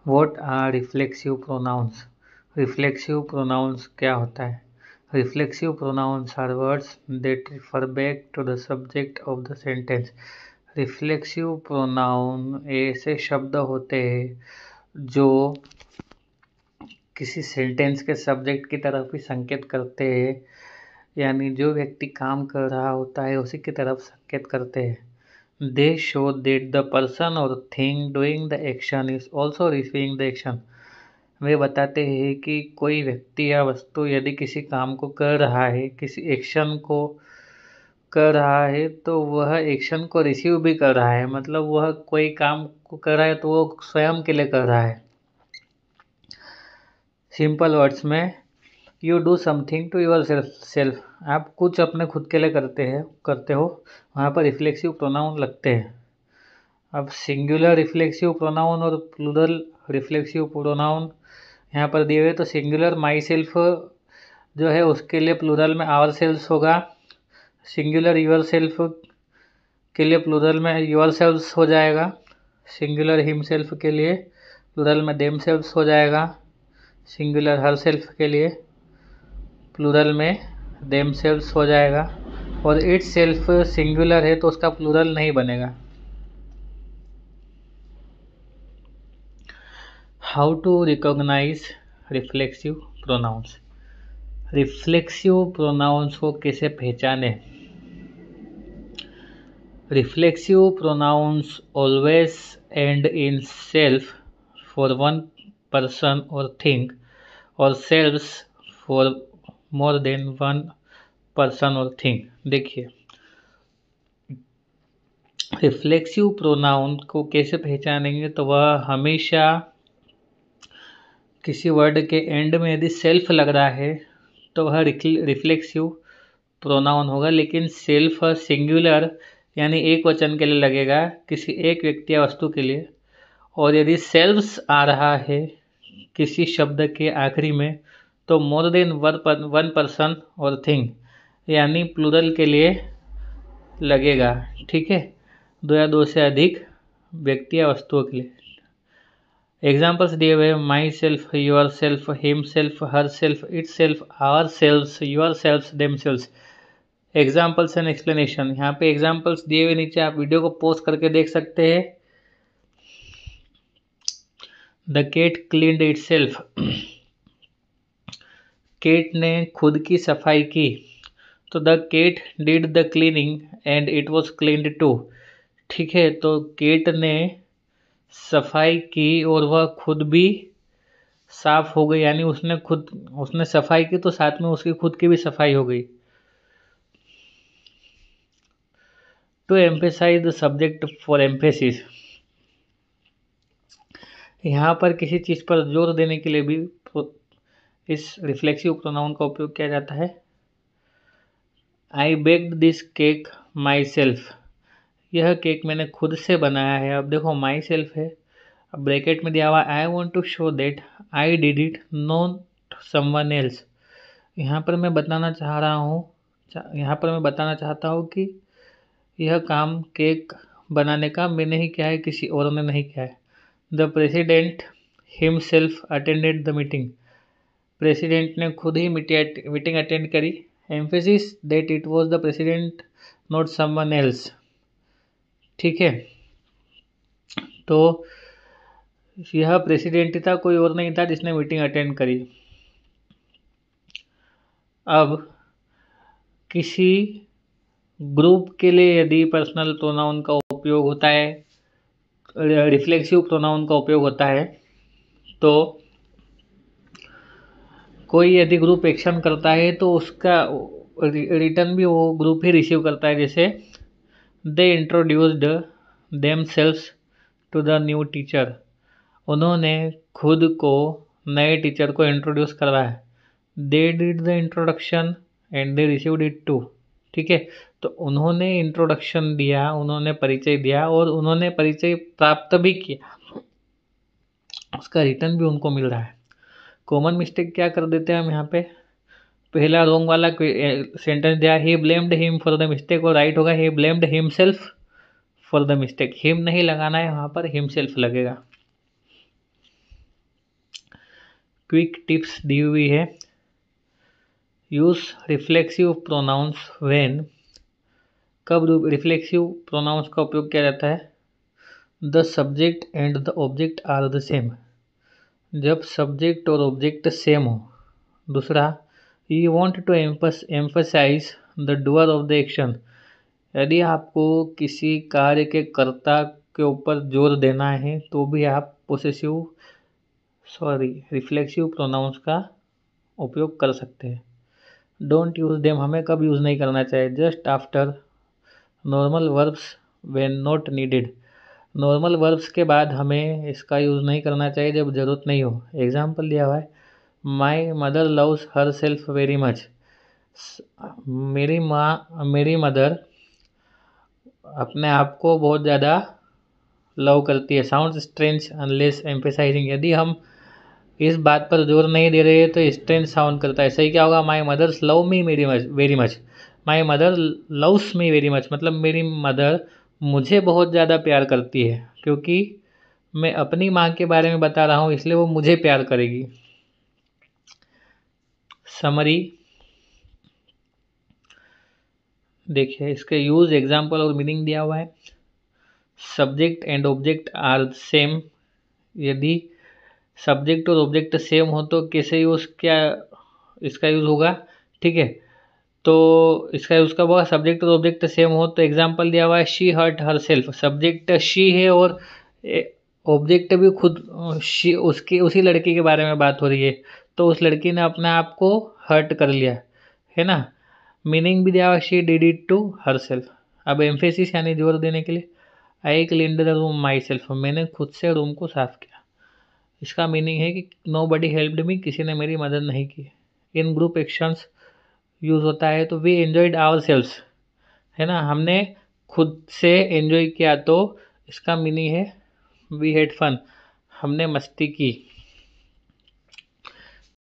What are reflexive pronouns. Reflexive pronouns क्या होता है? Reflexive pronouns are words that refer back to the subject of the sentence. Reflexive pronoun ऐसे शब्द होते हैं जो किसी सेंटेंस के सब्जेक्ट की तरफ ही संकेत करते हैं, यानी जो व्यक्ति काम कर रहा होता है उसी की तरफ संकेत करते हैं। They show that the person or thing doing the action is also receiving the action। वे बताते हैं कि कोई व्यक्ति या वस्तु यदि किसी काम को कर रहा है, किसी एक्शन को कर रहा है, तो वह एक्शन को रिसीव भी कर रहा है। मतलब वह कोई काम को कर रहा है तो वो स्वयं के लिए कर रहा है। सिंपल वर्ड्स में, you do something to yourself. आप कुछ अपने खुद के लिए करते हो, वहाँ पर रिफ्लेक्सिव प्रोनाउन लगते हैं। अब सिंगुलर रिफ्लेक्सिव प्रोनाउन और प्लूरल रिफ्लेक्सिव प्रोनाउन यहाँ पर दिए हुए। तो सिंगुलर माई सेल्फ जो है उसके लिए प्लूरल में आवर सेल्स होगा। सिंगुलर योर सेल्फ के लिए प्लूरल में योर सेल्स हो जाएगा। सिंगुलर हिम सेल्फ के लिए प्लूरल में देम सेल्स हो जाएगा। सिंगुलर हर सेल्फ के लिए प्लूरल में देम सेल्स हो जाएगा। और इट सेल्फ सिंगुलर है तो उसका प्लूरल नहीं बनेगा। How to recognise reflexive pronouns. Reflexive pronouns को कैसे पहचाने? Reflexive pronouns always end in self for one person or thing, or selves for more than one person or thing. देखिए, reflexive pronoun को कैसे पहचानेंगे? तो वह हमेशा किसी वर्ड के एंड में यदि सेल्फ लग रहा है तो वह रिफ्लेक्सिव प्रोनाउन होगा। लेकिन सेल्फ सिंगुलर यानी एक वचन के लिए लगेगा, किसी एक व्यक्ति या वस्तु के लिए। और यदि सेल्व्स आ रहा है किसी शब्द के आखिरी में तो मोर than one person or thing यानी प्लूरल के लिए लगेगा। ठीक है, दो या दो से अधिक व्यक्ति या वस्तुओं के लिए। एग्जाम्पल्स दिए हुए, myself, yourself, himself, herself, itself, ourself, yourself, themself. Examples and explanation. यहाँ पे एग्जाम्पल्स दिए हुए नीचे, आप वीडियो को पॉज करके देख सकते हैं। The cat cleaned itself. Cat ने खुद की सफाई की, तो the cat did the cleaning and it was cleaned too. ठीक है, तो कैट ने सफाई की और वह खुद भी साफ हो गई, यानी उसने सफाई की तो साथ में उसकी खुद की भी सफाई हो गई। To emphasise the subject for emphasis. यहाँ पर किसी चीज़ पर जोर देने के लिए भी इस रिफ्लेक्सिव प्रोनाउन का उपयोग किया जाता है। I baked this cake myself. यह केक मैंने खुद से बनाया है। अब देखो, माई सेल्फ है, अब ब्रैकेट में दिया हुआ I want to show that I did it, not someone else. यहाँ पर मैं बताना चाहता हूँ कि यह काम केक बनाने का मैंने ही किया है, किसी और ने नहीं किया है। The president himself attended the meeting. President ने खुद ही मीटिंग अटेंड करी। Emphasis that it was the president not someone else. ठीक है, तो यह प्रेसिडेंट ही था, कोई और नहीं था जिसने मीटिंग अटेंड करी। अब किसी ग्रुप के लिए यदि पर्सनल प्रोनाउन का उपयोग होता है, रिफ्लेक्सिव प्रोनाउन का उपयोग होता है, तो कोई यदि ग्रुप एक्शन करता है तो उसका रिटर्न भी वो ग्रुप ही रिसीव करता है। जैसे they introduced themselves to the new teacher. उन्होंने खुद को नए टीचर को इंट्रोड्यूस करवाया। They did the introduction and they received it too. ठीक है, तो उन्होंने इंट्रोडक्शन दिया, उन्होंने परिचय दिया और उन्होंने परिचय प्राप्त भी किया, उसका रिटर्न भी उनको मिल रहा है। कॉमन मिस्टेक क्या कर देते हैं हम यहाँ पे, पहला रॉन्ग वाला सेंटेंस दिया, ही blamed him for the mistake, और राइट होगा ही blamed himself for the mistake. Him नहीं लगाना है, वहाँ पर हिमसेल्फ लगेगा। क्विक टिप्स दी हुई है। यूज रिफ्लेक्सिव प्रोनाउंस व्हेन, कब रिफ्लेक्सिव प्रोनाउंस का उपयोग किया जाता है? The subject and the object are the same, जब सब्जेक्ट और ऑब्जेक्ट सेम हो। दूसरा, you want to emphasise the doer of the action, यदि आपको किसी कार्य के कर्ता के ऊपर जोर देना है तो भी आप रिफ्लेक्सिव प्रोनाउंस का उपयोग कर सकते हैं। डोंट यूज देम, हमें कब यूज़ नहीं करना चाहिए? Just after normal verbs when not needed, normal verbs के बाद हमें इसका यूज़ नहीं करना चाहिए जब ज़रूरत नहीं हो। एग्जाम्पल दिया हुआ है, माई mother loves her self very much, मेरी मदर अपने आप को बहुत ज़्यादा लव करती है। साउंड स्ट्रेंज अनलेस एम्फेसाइजिंग, यदि हम इस बात पर जोर नहीं दे रहे तो स्ट्रेंज साउंड करता है। सही क्या होगा? My mothers love me very much, my mother loves me very much, मतलब मेरी मदर मुझे बहुत ज़्यादा प्यार करती है, क्योंकि मैं अपनी माँ के बारे में बता रहा हूँ इसलिए वो मुझे प्यार करेगी। समरी देखिए, इसके यूज, एग्जाम्पल और मीनिंग दिया हुआ है। Subject and object are same, यदि सब्जेक्ट और ऑब्जेक्ट सेम हो तो कैसे यूज़, क्या इसका यूज़ होगा? ठीक है, तो इसका यूज़ कब होगा? सब्जेक्ट और ऑब्जेक्ट सेम हो। तो एग्जाम्पल दिया हुआ है, she hurt herself, subject she है और ऑब्जेक्ट भी खुद शी, उसकी उसी लड़की के बारे में बात हो रही है, तो उस लड़की ने अपने आप को हर्ट कर लिया है ना। मीनिंग भी दिया हुआ, she did it to herself. अब एम्फेसिस यानी जोर देने के लिए, I cleaned the room myself, मैंने खुद से रूम को साफ किया। इसका मीनिंग है कि नो बडी हेल्प्ड मी, किसी ने मेरी मदद नहीं की। इन ग्रुप एक्शंस यूज़ होता है, तो वी एंजॉयड आवर सेल्व्स, है ना, हमने खुद से एंजॉय किया, तो इसका मीनिंग है वी हैड फन, हमने मस्ती की।